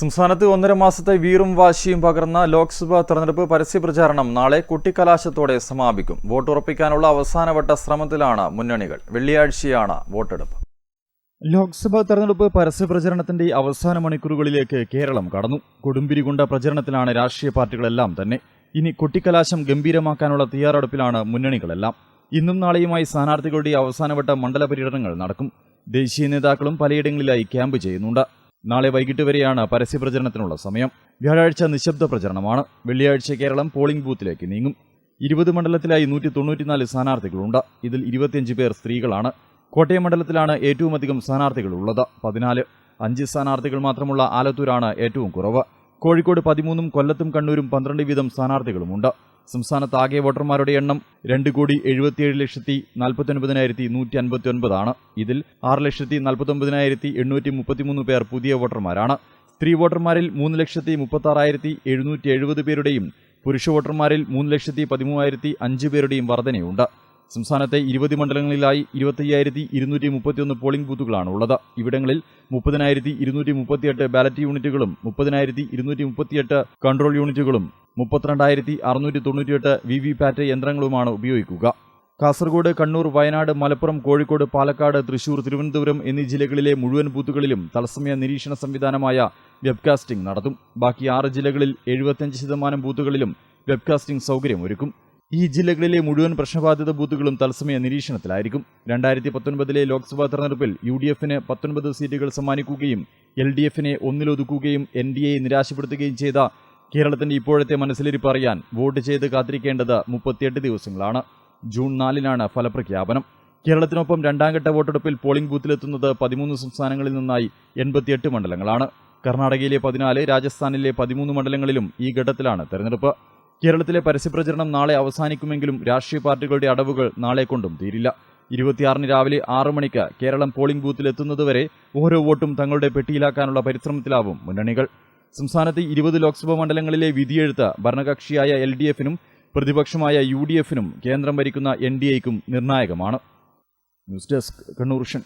സംസ്ഥാനത്ത് 1.5 മാസത്തെ വീറും വാശിയും പകർന്ന ലോക്സഭാ തെരഞ്ഞെടുപ്പ് പരസ്യപ്രചാരണം നാളെ കൊട്ടിക്കലാശത്തോടെ സമാപിക്കും. വോട്ടുറപ്പിക്കാനുള്ള അവസാനവട്ട ശ്രമത്തിലാണ് മുന്നണികൾ. വെള്ളിയാഴ്ചയാണ് വോട്ടെടുപ്പ്. ലോക്സഭാ തെരഞ്ഞെടുപ്പ് പരസ്യപ്രചരണത്തിന്റെ അവസാന മണിക്കൂറുകളിലേക്ക് കേരളം കടന്നു. കൊടുമ്പിരി കൊണ്ട പ്രചരണത്തിലാണ് രാഷ്ട്രീയ പാർട്ടികളെല്ലാം തന്നെ. ഇനി കൊട്ടിക്കലാശം ഗംഭീരമാക്കാനുള്ള തയ്യാറെടുപ്പിലാണ് മുന്നണികളെല്ലാം. ഇന്നും നാളെയുമായി സ്ഥാനാർത്ഥികളുടെ അവസാനവട്ട മണ്ഡല പര്യടനങ്ങൾ നടക്കും. ദേശീയ നേതാക്കളും പലയിടങ്ങളിലായി ക്യാമ്പ് ചെയ്യുന്നുണ്ട്. നാളെ വൈകിട്ട് വരെയാണ് പരസ്യപ്രചരണത്തിനുള്ള സമയം. വ്യാഴാഴ്ച നിശബ്ദ പ്രചരണമാണ്. വെള്ളിയാഴ്ച കേരളം പോളിംഗ് ബൂത്തിലേക്ക് നീങ്ങും. 20 മണ്ഡലത്തിലായി 194 സ്ഥാനാർത്ഥികളുണ്ട്. ഇതിൽ 25 പേർ സ്ത്രീകളാണ്. കോട്ടയം മണ്ഡലത്തിലാണ് ഏറ്റവും അധികം സ്ഥാനാർത്ഥികളുള്ളത്, 14. 5 സ്ഥാനാർത്ഥികൾ മാത്രമുള്ള ആലത്തൂരാണ് ഏറ്റവും കുറവ്. കോഴിക്കോട് 13ഉം കൊല്ലത്തും കണ്ണൂരും 12 വീതം സ്ഥാനാർത്ഥികളുമുണ്ട്. സംസ്ഥാനത്ത് ആകെ വോട്ടർമാരുടെ എണ്ണം 2,77,49,159 ആണ്. ഇതിൽ 6,49,833 പേർ പുതിയ വോട്ടർമാരാണ്. സ്ത്രീ വോട്ടർമാരിൽ 3,36,770 പേരുടെയും പുരുഷ വോട്ടർമാരിൽ 3,13,005 പേരുടെയും വർധനയുണ്ട്. സംസ്ഥാനത്തെ 20 മണ്ഡലങ്ങളിലായി 25,231 പോളിംഗ് ബൂത്തുകളാണുള്ളത്. ഇവിടങ്ങളിൽ 30,238 ബാലറ്റ് യൂണിറ്റുകളും 30,238 കൺട്രോൾ യൂണിറ്റുകളും 32,698 വിവിപാറ്റ് യന്ത്രങ്ങളുമാണ് ഉപയോഗിക്കുക. കാസർഗോഡ്, കണ്ണൂർ, വയനാട്, മലപ്പുറം, കോഴിക്കോട്, പാലക്കാട്, തൃശൂർ, തിരുവനന്തപുരം എന്നീ ജില്ലകളിലെ മുഴുവൻ ബൂത്തുകളിലും തത്സമയ നിരീക്ഷണ സംവിധാനമായ വെബ്കാസ്റ്റിംഗ് നടത്തും. ബാക്കി 6 ജില്ലകളിൽ 75% ബൂത്തുകളിലും വെബ്കാസ്റ്റിംഗ് സൗകര്യമൊരുക്കും. ഈ ജില്ലകളിലെ മുഴുവൻ പ്രശ്നബാധിത ബൂത്തുകളും തത്സമയ നിരീക്ഷണത്തിലായിരിക്കും. 2019 ലോക്സഭാ തെരഞ്ഞെടുപ്പിൽ UDFന് 19 സീറ്റുകൾ സമ്മാനിക്കുകയും LDFനെ 1 ഒതുക്കുകയും NDAയെ നിരാശപ്പെടുത്തുകയും ചെയ്ത കേരളത്തിന്റെ ഇപ്പോഴത്തെ മനസ്സിലിരിപ്പ് അറിയാൻ വോട്ട് ചെയ്ത് കാത്തിരിക്കേണ്ടത് 38 ദിവസങ്ങളാണ്. ജൂൺ 4-നാണ് ഫലപ്രഖ്യാപനം. കേരളത്തിനൊപ്പം രണ്ടാംഘട്ട വോട്ടെടുപ്പിൽ പോളിംഗ് ബൂത്തിലെത്തുന്നത് 13 സംസ്ഥാനങ്ങളിൽ നിന്നായി 88 മണ്ഡലങ്ങളാണ്. കർണാടകയിലെ 14, രാജസ്ഥാനിലെ 13 മണ്ഡലങ്ങളിലും ഈ ഘട്ടത്തിലാണ് തെരഞ്ഞെടുപ്പ്. കേരളത്തിലെ പരസ്യപ്രചരണം നാളെ അവസാനിക്കുമെങ്കിലും രാഷ്ട്രീയ പാർട്ടികളുടെ അടവുകൾ നാളെ കൊണ്ടും തീരില്ല. 26-ന് രാവിലെ 6 മണിക്ക് കേരളം പോളിംഗ് ബൂത്തിലെത്തുന്നതുവരെ ഓരോ വോട്ടും തങ്ങളുടെ പെട്ടിയിലാക്കാനുള്ള പരിശ്രമത്തിലാവും മുന്നണികൾ. സംസ്ഥാനത്ത് 20 ലോക്സഭാ മണ്ഡലങ്ങളിലെ വിധിയെഴുത്ത് ഭരണകക്ഷിയായ LDFനും പ്രതിപക്ഷമായ UDFനും കേന്ദ്രം ഭരിക്കുന്ന NDAയ്ക്കും നിർണായകമാണ്. News desk, Kannur vision.